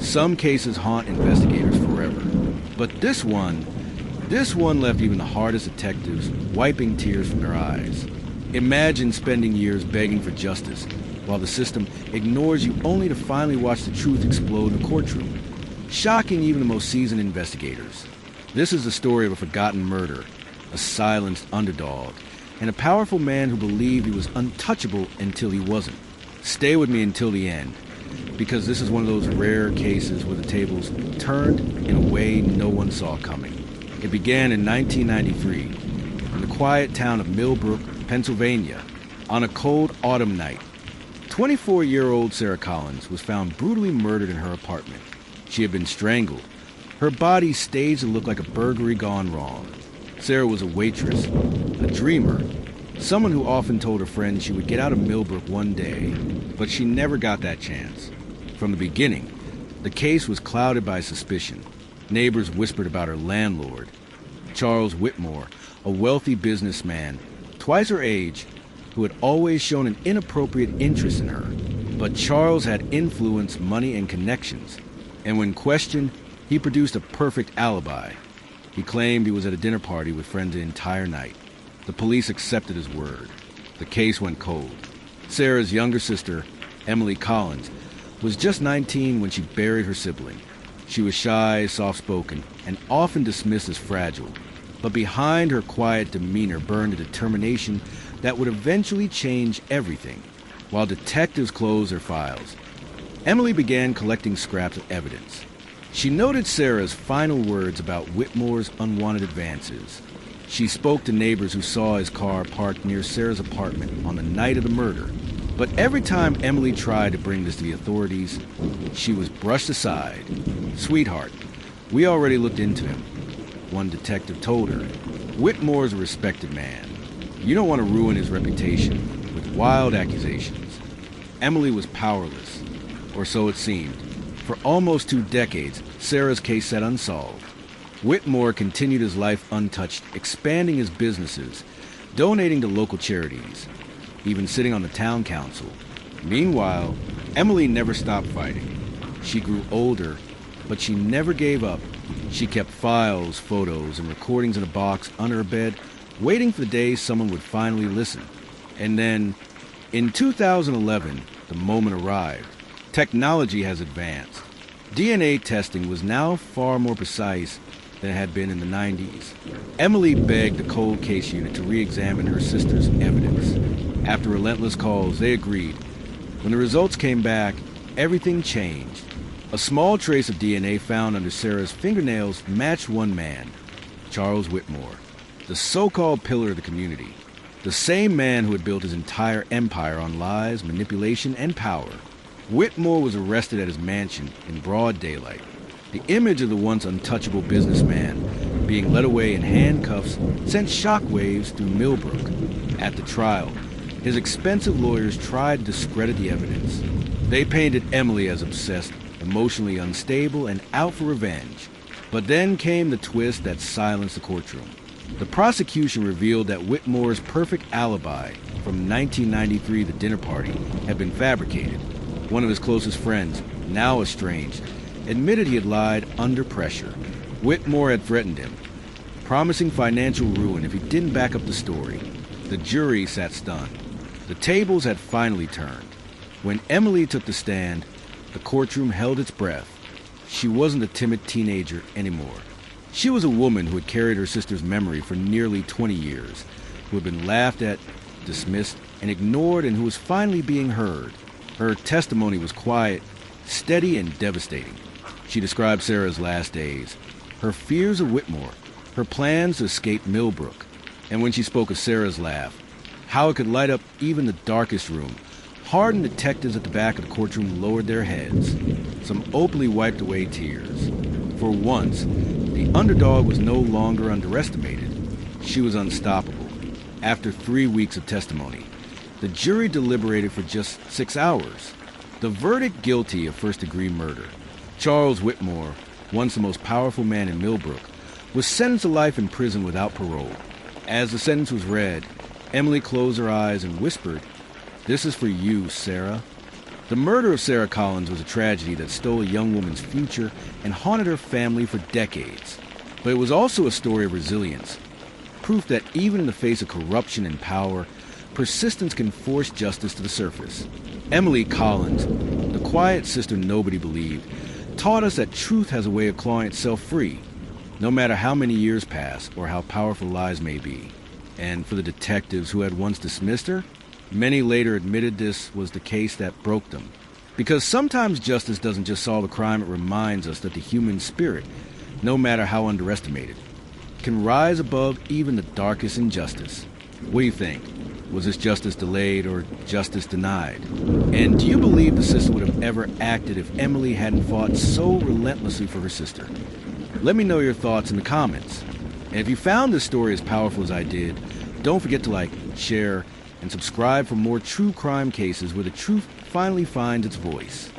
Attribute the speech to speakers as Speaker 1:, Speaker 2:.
Speaker 1: Some cases haunt investigators forever, but this one left even the hardest detectives wiping tears from their eyes. Imagine spending years begging for justice, while the system ignores you only to finally watch the truth explode in a courtroom, shocking even the most seasoned investigators. This is the story of a forgotten murder, a silenced underdog, and a powerful man who believed he was untouchable until he wasn't. Stay with me until the end, because this is one of those rare cases where the tables turned in a way no one saw coming. It began in 1993, in the quiet town of Millbrook, Pennsylvania, on a cold autumn night. 24-year-old Sarah Collins was found brutally murdered in her apartment. She had been strangled, her body staged to look like a burglary gone wrong. Sarah was a waitress, a dreamer, someone who often told her friends she would get out of Millbrook one day, but she never got that chance. From the beginning, the case was clouded by suspicion. Neighbors whispered about her landlord, Charles Whitmore, a wealthy businessman, twice her age, who had always shown an inappropriate interest in her. But Charles had influence, money, and connections, and when questioned, he produced a perfect alibi. He claimed he was at a dinner party with friends the entire night. The police accepted his word. The case went cold. Sarah's younger sister, Emily Collins, was just 19 when she buried her sibling. She was shy, soft-spoken, and often dismissed as fragile. But behind her quiet demeanor burned a determination that would eventually change everything. While detectives closed their files, Emily began collecting scraps of evidence. She noted Sarah's final words about Whitmore's unwanted advances. She spoke to neighbors who saw his car parked near Sarah's apartment on the night of the murder. But every time Emily tried to bring this to the authorities, she was brushed aside. "Sweetheart, we already looked into him," one detective told her. "Whitmore's a respected man. You don't want to ruin his reputation with wild accusations." Emily was powerless, or so it seemed. For almost 2 decades, Sarah's case sat unsolved. Whitmore continued his life untouched, expanding his businesses, donating to local charities, even sitting on the town council. Meanwhile, Emily never stopped fighting. She grew older, but she never gave up. She kept files, photos, and recordings in a box under her bed, waiting for the day someone would finally listen. And then, in 2011, the moment arrived. Technology has advanced. DNA testing was now far more precise than it had been in the 90s. Emily begged the cold case unit to re-examine her sister's evidence. After relentless calls, they agreed. When the results came back, everything changed. A small trace of DNA found under Sarah's fingernails matched one man, Charles Whitmore, the so-called pillar of the community. The same man who had built his entire empire on lies, manipulation, and power. Whitmore was arrested at his mansion in broad daylight. The image of the once untouchable businessman being led away in handcuffs sent shockwaves through Millbrook. At the trial, his expensive lawyers tried to discredit the evidence. They painted Emily as obsessed, emotionally unstable, and out for revenge. But then came the twist that silenced the courtroom. The prosecution revealed that Whitmore's perfect alibi from 1993, the dinner party, had been fabricated. One of his closest friends, now estranged, admitted he had lied under pressure. Whitmore had threatened him, promising financial ruin if he didn't back up the story. The jury sat stunned. The tables had finally turned. When Emily took the stand, the courtroom held its breath. She wasn't a timid teenager anymore. She was a woman who had carried her sister's memory for nearly 20 years, who had been laughed at, dismissed, and ignored, and who was finally being heard. Her testimony was quiet, steady, and devastating. She described Sarah's last days, her fears of Whitmore, her plans to escape Millbrook, and when she spoke of Sarah's laugh, how it could light up even the darkest room. Hardened detectives at the back of the courtroom lowered their heads. Some openly wiped away tears. For once, the underdog was no longer underestimated. She was unstoppable. After 3 weeks of testimony, the jury deliberated for just 6 hours. The verdict: guilty of first-degree murder. Charles Whitmore, once the most powerful man in Millbrook, was sentenced to life in prison without parole. As the sentence was read, Emily closed her eyes and whispered, "This is for you, Sarah." The murder of Sarah Collins was a tragedy that stole a young woman's future and haunted her family for decades. But it was also a story of resilience, proof that even in the face of corruption and power, persistence can force justice to the surface. Emily Collins, the quiet sister nobody believed, taught us that truth has a way of clawing itself free, no matter how many years pass or how powerful lies may be. And for the detectives who had once dismissed her, many later admitted this was the case that broke them. Because sometimes justice doesn't just solve a crime, it reminds us that the human spirit, no matter how underestimated, can rise above even the darkest injustice. What do you think? Was this justice delayed or justice denied? And do you believe the sister would have ever acted if Emily hadn't fought so relentlessly for her sister? Let me know your thoughts in the comments. And if you found this story as powerful as I did, don't forget to like, share, and subscribe for more true crime cases where the truth finally finds its voice.